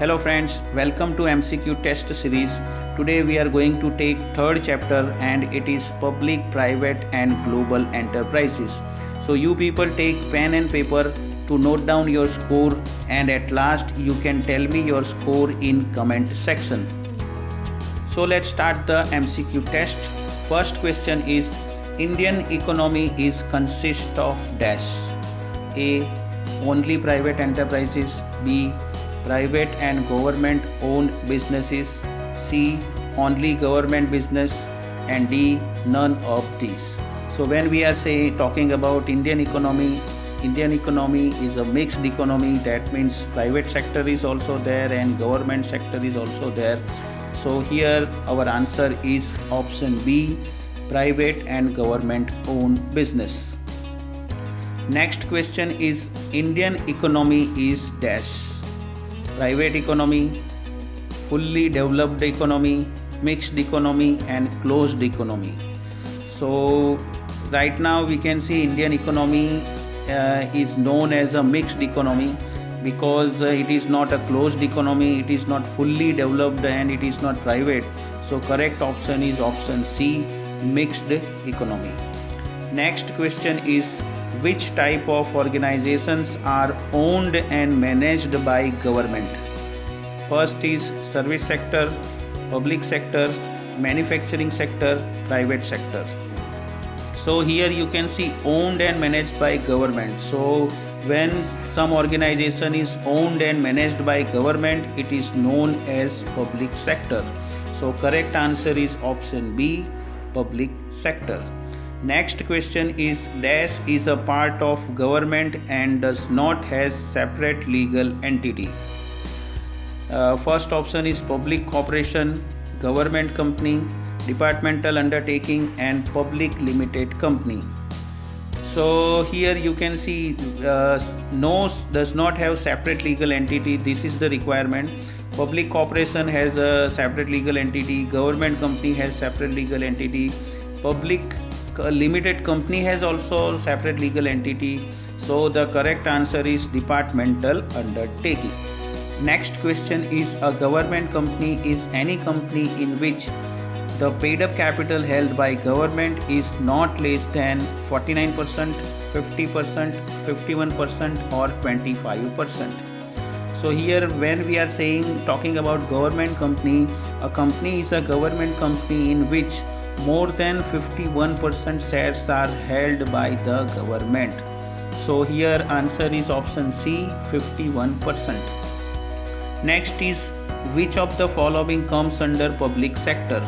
Hello friends, welcome to MCQ test series. Today we are going to take third chapter and it is public, private and global enterprises. So you people take pen and paper to note down your score and at last you can tell me your score in comment section. So let's start the MCQ test. First question is Indian economy is consist of dash. A. Only private enterprises. B. Private and government owned businesses. C. Only government business. And D. None of these. So when we are talking about Indian economy is a mixed economy. That means private sector is also there and government sector is also there. So here our answer is option B, private and government owned business. Next question is Indian economy is dash. Private economy, fully developed economy, mixed economy and closed economy. So right now we can see Indian economy is known as a mixed economy because it is not a closed economy, it is not fully developed and it is not private. So correct option is option C, mixed economy. Next question is which type of organizations are owned and managed by government? First is service sector, public sector, manufacturing sector, private sector. So here you can see owned and managed by government. So when some organization is owned and managed by government, it is known as public sector. So correct answer is option B, public sector. Next question is dash is a part of government and does not has separate legal entity. First option is public corporation, government company, departmental undertaking and public limited company. So here you can see no does not have separate legal entity. This is the requirement. Public corporation has a separate legal entity, government company has separate legal entity, public limited company has also separate legal entity. So the correct answer is departmental undertaking. Next question is a government company is any company in which the paid up capital held by government is not less than 49%, 50%, 51% or 25%. So here when we are talking about government company, a company is a government company in which more than 51% shares are held by the government. So here answer is option C, 51%. Next is which of the following comes under public sector?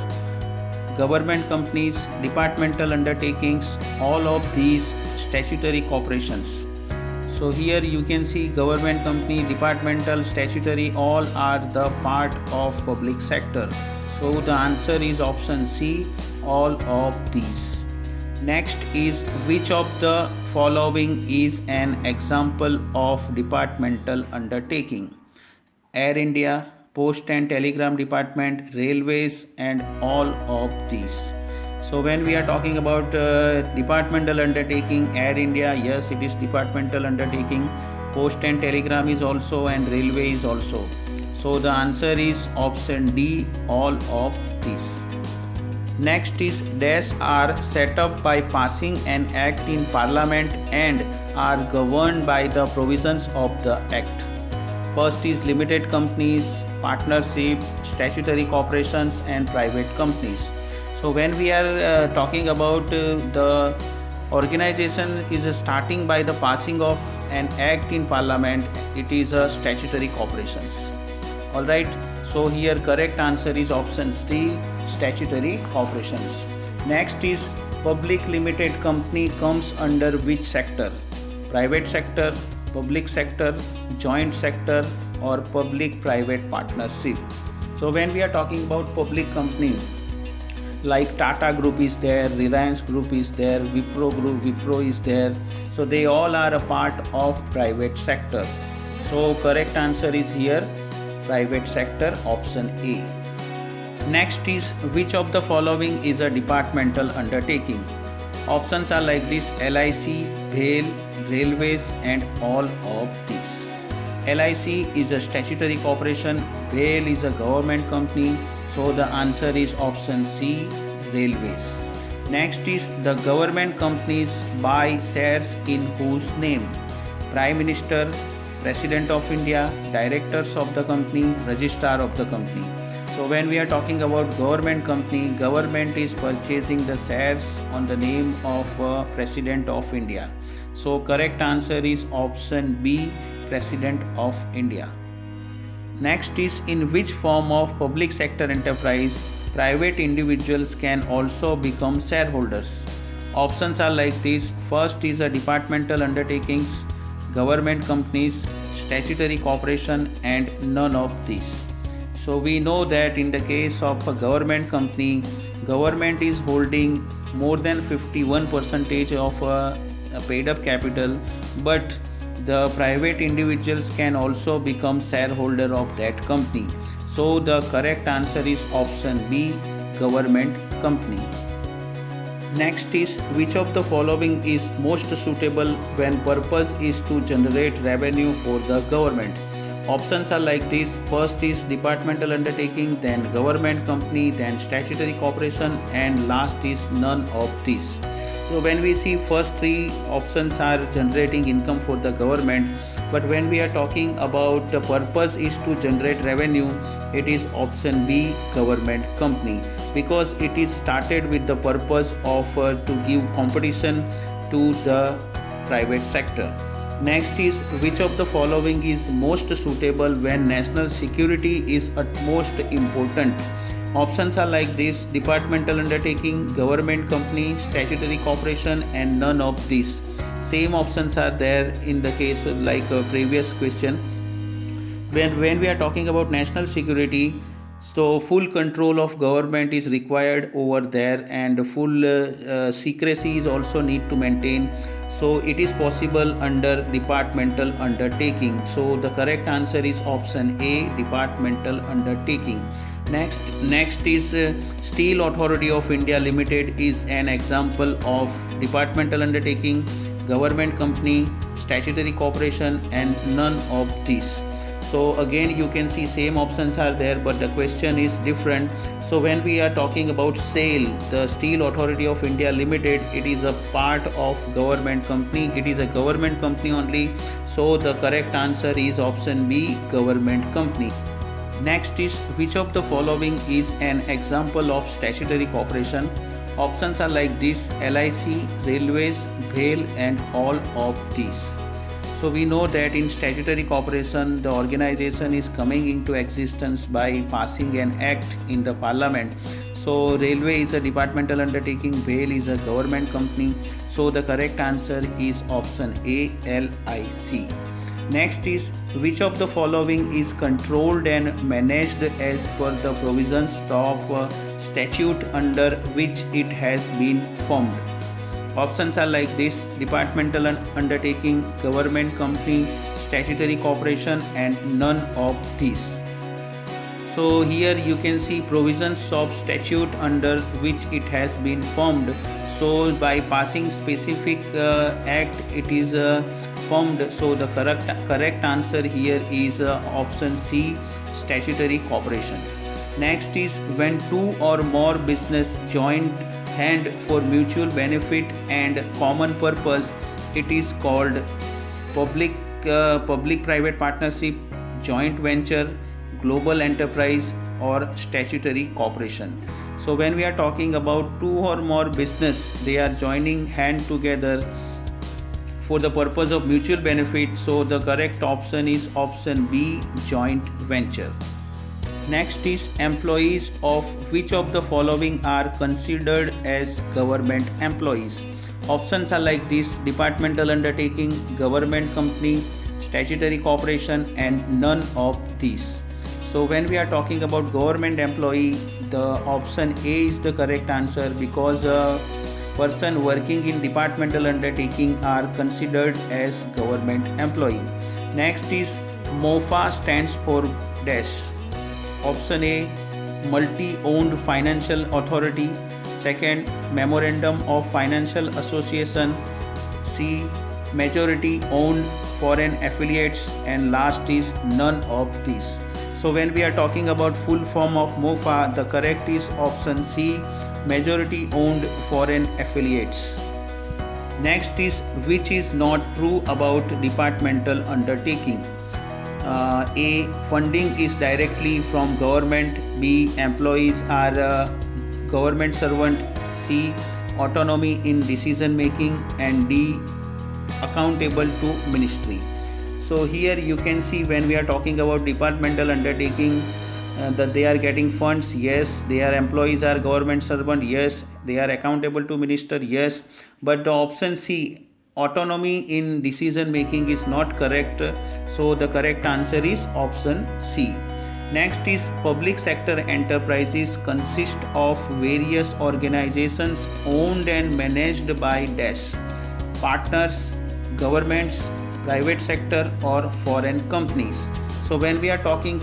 Government companies, departmental undertakings, all of these statutory corporations. So here you can see government company, departmental, statutory, all are the part of public sector. So the answer is option C, all of these. Next is which of the following is an example of departmental undertaking? Air India, Post and Telegram Department, Railways and all of these. So when we are talking about departmental undertaking, Air India, yes it is departmental undertaking, Post and Telegram is also and Railway is also. So the answer is option D, all of these. Next is dash are set up by passing an act in Parliament and are governed by the provisions of the act. First is limited companies, partnership, statutory corporations and private companies. So when we are talking about the organization is starting by the passing of an act in Parliament, it is a statutory corporations. Alright, so here correct answer is option C, statutory corporations. Next is public limited company comes under which sector? Private sector, public sector, joint sector or public private partnership. So when we are talking about public company, like Tata Group is there, Reliance Group is there, Wipro is there. So they all are a part of private sector. So correct answer is here private sector, option A. Next is which of the following is a departmental undertaking? Options are like this: LIC, BHEL, Railways and all of these. LIC is a statutory corporation. BHEL is a government company. So the answer is option C, railways. Next is the government companies buy shares in whose name? Prime Minister, President of India, Directors of the company, Registrar of the company. So when we are talking about government company, government is purchasing the shares on the name of President of India. So correct answer is option B, President of India. Next is in which form of public sector enterprise private individuals can also become shareholders? Options are like this. First is a departmental undertakings, government companies, statutory corporation, and none of these. So we know that in the case of a government company, government is holding more than 51% of a paid up capital, but the private individuals can also become shareholder of that company. So the correct answer is option B, government company. Next is which of the following is most suitable when purpose is to generate revenue for the government? Options are like this. First is departmental undertaking, then government company, then statutory corporation, and last is none of these. So when we see first three options are generating income for the government, but when we are talking about the purpose is to generate revenue, it is option B, government company, because it is started with the purpose of to give competition to the private sector. Next is which of the following is most suitable when national security is utmost important? Options are like this: departmental undertaking, government company, statutory corporation, and none of these. Same options are there in the case of like a previous question. When we are talking about national security, so full control of government is required over there, and full secrecy is also need to maintain. So it is possible under departmental undertaking. So the correct answer is option A, departmental undertaking. Next is Steel Authority of India Limited is an example of departmental undertaking, government company, statutory corporation, and none of these. So again you can see same options are there, but the question is different. So when we are talking about SAIL, the Steel Authority of India Limited, it is a part of government company. It is a government company only. So the correct answer is option B, government company. Next is which of the following is an example of statutory corporation? Options are like this: LIC, Railways, BHEL, and all of these. So we know that in statutory corporation, the organization is coming into existence by passing an act in the parliament. So railway is a departmental undertaking, BHEL is a government company. So the correct answer is option A, LIC. Next is which of the following is controlled and managed as per the provisions of statute under which it has been formed? Options are like this: departmental undertaking, government company, statutory corporation, and none of these. So here you can see provisions of statute under which it has been formed. So by passing specific act it is formed. So the correct answer here is option C, statutory corporation. Next is when two or more business join hand for mutual benefit and common purpose, it is called public-private partnership, joint venture, global enterprise, or statutory corporation. So when we are talking about two or more business, they are joining hand together for the purpose of mutual benefit. So the correct option is option B, joint venture. Next is employees of which of the following are considered as government employees? Options are like this: departmental undertaking, government company, statutory corporation, and none of these. So when we are talking about government employee, the option A is the correct answer, because a person working in departmental undertaking are considered as government employee. Next is MOFA stands for dash. Option A, multi-owned financial authority. Second, memorandum of financial association. C, majority owned foreign affiliates, and last is none of these. So when we are talking about full form of MOFA, the correct is option C, majority owned foreign affiliates. Next is which is not true about departmental undertaking. A. Funding is directly from government. B. Employees are government servant. C. Autonomy in decision making. And D. Accountable to ministry. So here you can see when we are talking about departmental undertaking, that they are getting funds, yes. Their employees are government servant, yes. They are accountable to minister, yes. But the option C, autonomy in decision making, is not correct. So the correct answer is option C. Next is public sector enterprises consist of various organizations owned and managed by dash, partners, governments, private sector or foreign companies. So when we are talking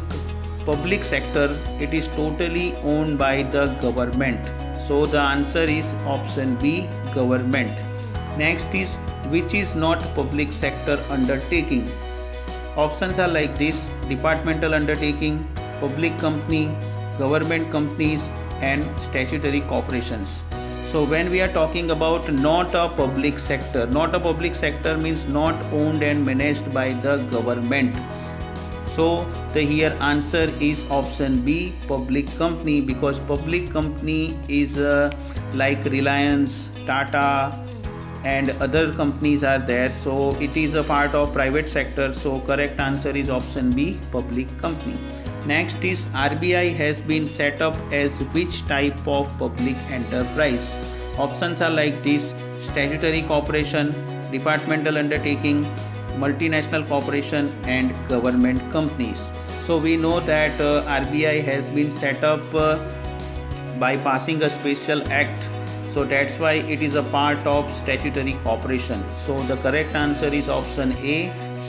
public sector, it is totally owned by the government. So the answer is option B, government. Next is which is not public sector undertaking. Options are like this: departmental undertaking, public company, government companies and statutory corporations. So when we are talking about not a public sector means not owned and managed by the government. So the here answer is option B, public company, because public company is like Reliance, Tata and other companies are there. So it is a part of private sector. So correct answer is option B, public company. Next is RBI has been set up as which type of public enterprise. Options are like this: statutory corporation, departmental undertaking, multinational corporation and government companies. So we know that RBI has been set up by passing a special act. So that's why it is a part of statutory corporation. So the correct answer is option A,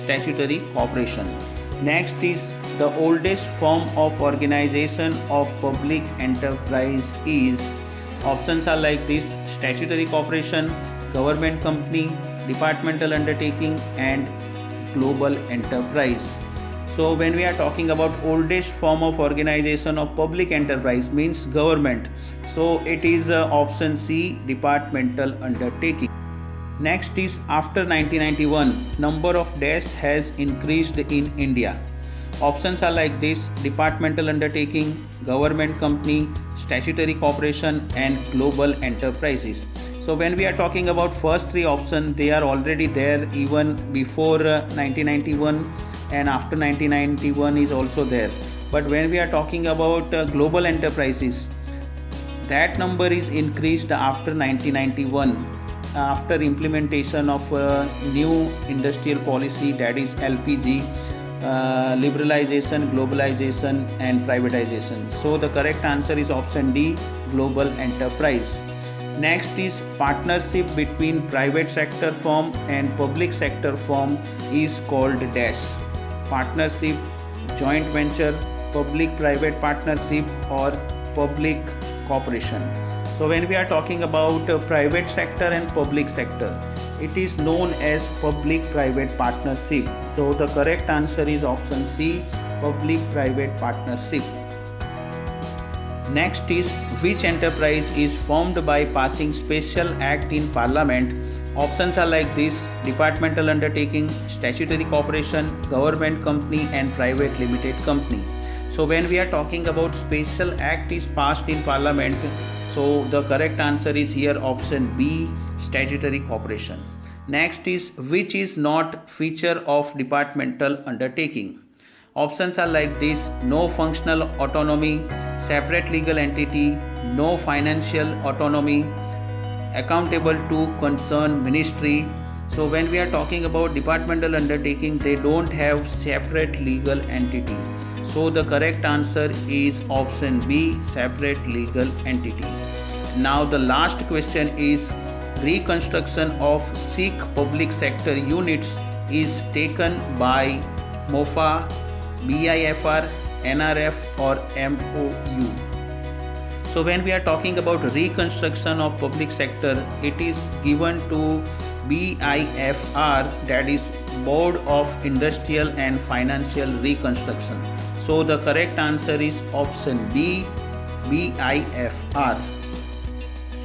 statutory corporation. Next is the oldest form of organization of public enterprise is. Options are like this: statutory corporation, government company, departmental undertaking and global enterprise. So when we are talking about oldest form of organization of public enterprise means government. So it is option C, departmental undertaking. Next is after 1991, number of deaths has increased in India. Options are like this: departmental undertaking, government company, statutory corporation and global enterprises. So when we are talking about first three options, they are already there even before 1991 and after 1991 is also there. But when we are talking about global enterprises, that number is increased after 1991, after implementation of new industrial policy, that is LPG, liberalization, globalization and privatization. So the correct answer is option D, global enterprise. Next is partnership between private sector firm and public sector firm is called dash, partnership, joint venture, public private partnership or public corporation. So when we are talking about private sector and public sector, it is known as public private partnership. So the correct answer is option C, public private partnership. Next is which enterprise is formed by passing special act in parliament. Options are like this: departmental undertaking, statutory corporation, government company and private limited company. So when we are talking about special act is passed in parliament, so the correct answer is here option B, statutory corporation. Next is which is not feature of departmental undertaking. Options are like this: no functional autonomy, separate legal entity, no financial autonomy, accountable to concerned ministry. So when we are talking about departmental undertaking, they don't have separate legal entity. So the correct answer is option B, separate legal entity. Now the last question is reconstruction of Sikh public sector units is taken by MOFA, BIFR, NRF or MOU. So when we are talking about reconstruction of public sector, it is given to BIFR, that is Board of Industrial and Financial Reconstruction. So the correct answer is option B, BIFR.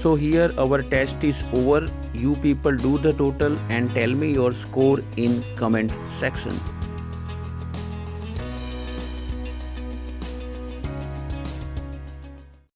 So here our test is over. You people do the total and tell me your score in comment section.